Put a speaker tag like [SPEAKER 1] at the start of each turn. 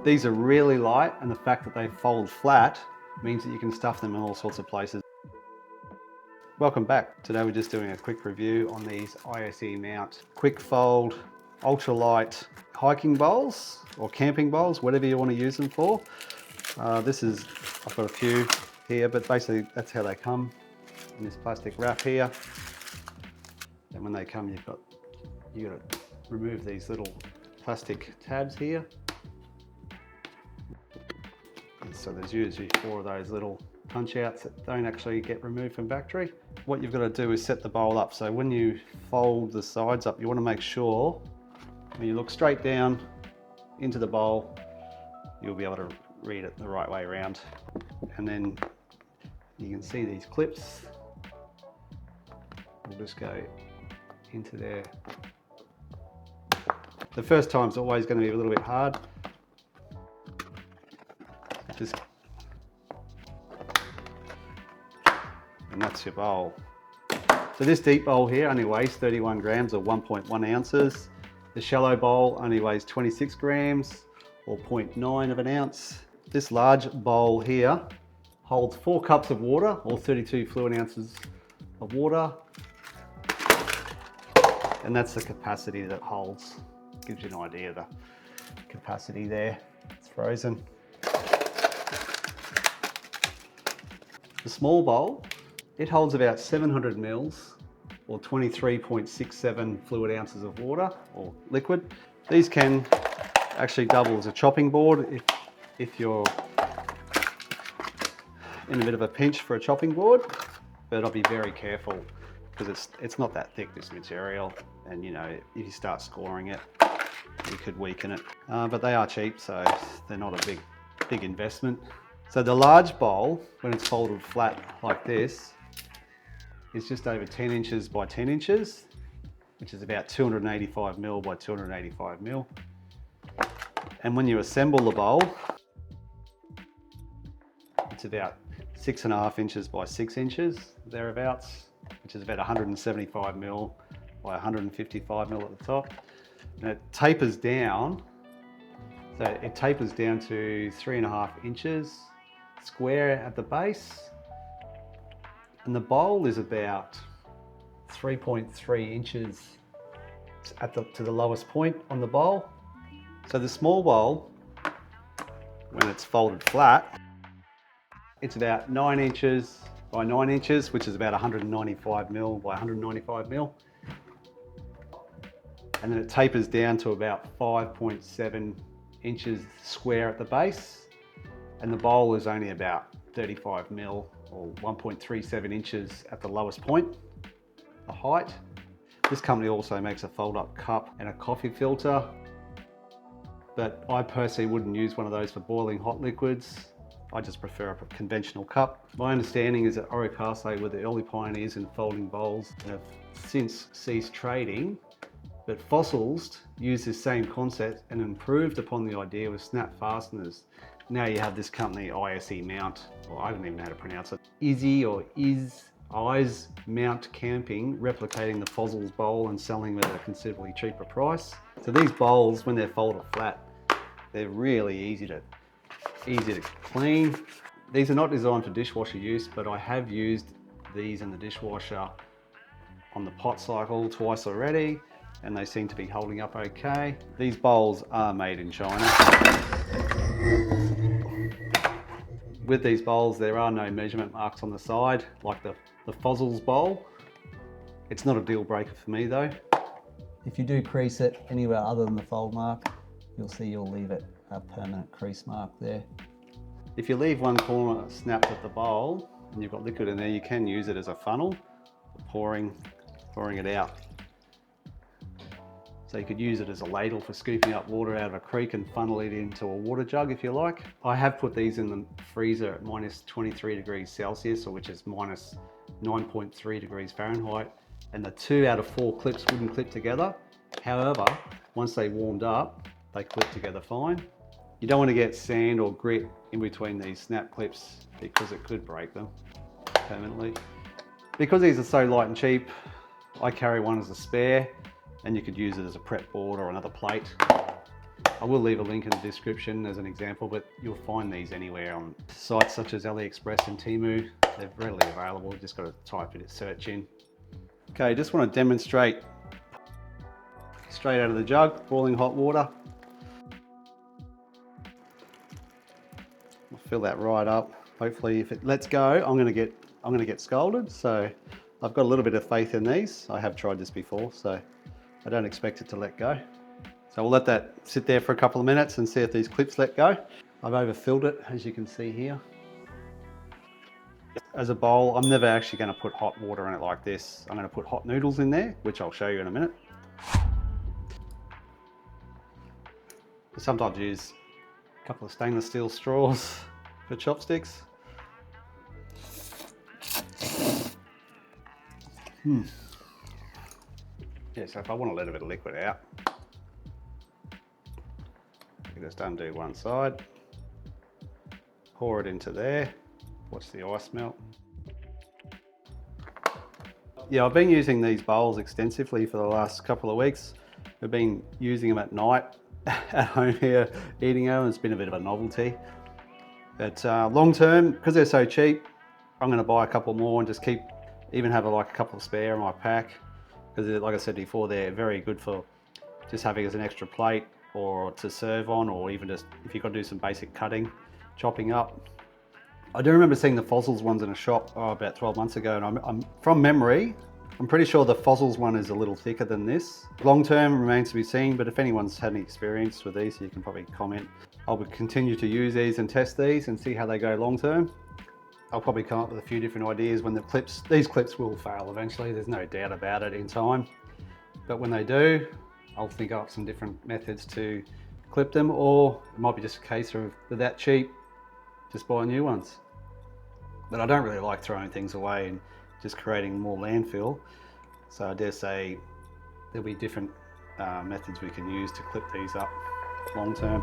[SPEAKER 1] These are really light, and the fact that they fold flat means that you can stuff them in all sorts of places. Welcome back. Today we're just doing a quick review on these ISE Mount quick fold, ultralight hiking bowls or camping bowls, whatever you want to use them for. I've got a few here, but basically that's how they come in this plastic wrap here. And when they come, you got to remove these little plastic tabs here. And so there's usually 4 of those little punch outs that don't actually get removed from factory. What you've got to do is set the bowl up. So when you fold the sides up, you want to make sure when you look straight down into the bowl, you'll be able to read it the right way around. And then you can see these clips. We'll just go into there. The first time's always going to be a little bit hard. And that's your bowl. So this deep bowl here only weighs 31 grams or 1.1 ounces. The shallow bowl only weighs 26 grams or 0.9 of an ounce. This large bowl here holds 4 cups of water or 32 fluid ounces of water. And that's the capacity that it holds. Gives you an idea of the capacity there. It's frozen. The small bowl, it holds about 700 mils or 23.67 fluid ounces of water or liquid. These can actually double as a chopping board if you're in a bit of a pinch for a chopping board, but I'll be very careful because it's not that thick, this material, and you know, if you start scoring it, you could weaken it. But they are cheap, so they're not a big investment. So the large bowl, when it's folded flat like this, is just over 10 inches by 10 inches, which is about 285 mil by 285 mil. And when you assemble the bowl, it's about 6.5 inches by 6 inches, thereabouts, which is about 175 mil by 155 mil at the top. And it tapers down, so it tapers down to 3.5 inches square at the base. And the bowl is about 3.3 inches to the lowest point on the bowl. So the small bowl, when it's folded flat, it's about 9 inches by 9 inches, which is about 195 mil by 195 mil. And then it tapers down to about 5.7 inches square at the base. And the bowl is only about 35 mil or 1.37 inches at the lowest point, the height. This company also makes a fold-up cup and a coffee filter, but I personally wouldn't use one of those for boiling hot liquids. I just prefer a conventional cup. My understanding is that Oricase were the early pioneers in folding bowls and have since ceased trading, but Fozzils used this same concept and improved upon the idea with snap fasteners. Now you have this company, ISE Mount, or I don't even know how to pronounce it, ISE Mount Camping, replicating the Fozzils bowl and selling them at a considerably cheaper price. So these bowls, when they're folded flat, they're really easy to clean. These are not designed for dishwasher use, but I have used these in the dishwasher on the pot cycle twice already, and they seem to be holding up okay. These bowls are made in China. With these bowls, there are no measurement marks on the side, like the Fozzils bowl. It's not a deal breaker for me though. If you do crease it anywhere other than the fold mark, you'll leave it a permanent crease mark there. If you leave one corner snapped at the bowl and you've got liquid in there, you can use it as a funnel for pouring it out. So you could use it as a ladle for scooping up water out of a creek and funnel it into a water jug if you like. I have put these in the freezer at minus 23 degrees Celsius, or which is minus 9.3 degrees Fahrenheit, and the 2 out of 4 clips wouldn't clip together. However, once they warmed up, they clip together fine. You don't want to get sand or grit in between these snap clips because it could break them permanently. Because these are so light and cheap, I carry one as a spare, and you could use it as a prep board or another plate. I will leave a link in the description as an example, but you'll find these anywhere on sites such as AliExpress and Temu. They're readily available, you've just got to type it, search in. Okay, just want to demonstrate straight out of the jug, boiling hot water. I'll fill that right up. Hopefully if it lets go, I'm gonna get scolded. So I've got a little bit of faith in these. I have tried this before, so I don't expect it to let go. So we'll let that sit there for a couple of minutes and see if these clips let go. I've overfilled it, as you can see here. As a bowl, I'm never actually going to put hot water in it like this. I'm going to put hot noodles in there, which I'll show you in a minute. I sometimes use a couple of stainless steel straws for chopsticks. Yeah, so if I want to let a bit of liquid out, you just undo one side, pour it into there, watch the ice melt. Yeah, I've been using these bowls extensively for the last couple of weeks. I've been using them at night at home here, eating them. It's been a bit of a novelty. But long term, because they're so cheap, I'm going to buy a couple more and just even have like a couple of spare in my pack. Because like I said before, they're very good for just having as an extra plate or to serve on, or even just if you've got to do some basic cutting, chopping up. I do remember seeing the Fozzils ones in a shop about 12 months ago, and I'm from memory, I'm pretty sure the Fozzils one is a little thicker than this. Long term remains to be seen, but if anyone's had any experience with these, you can probably comment. I'll continue to use these and test these and see how they go long term. I'll probably come up with a few different ideas when these clips will fail eventually, there's no doubt about it in time. But when they do, I'll think up some different methods to clip them, or it might be just a case of they're that cheap, just buy new ones. But I don't really like throwing things away and just creating more landfill. So I dare say there'll be different methods we can use to clip these up long term.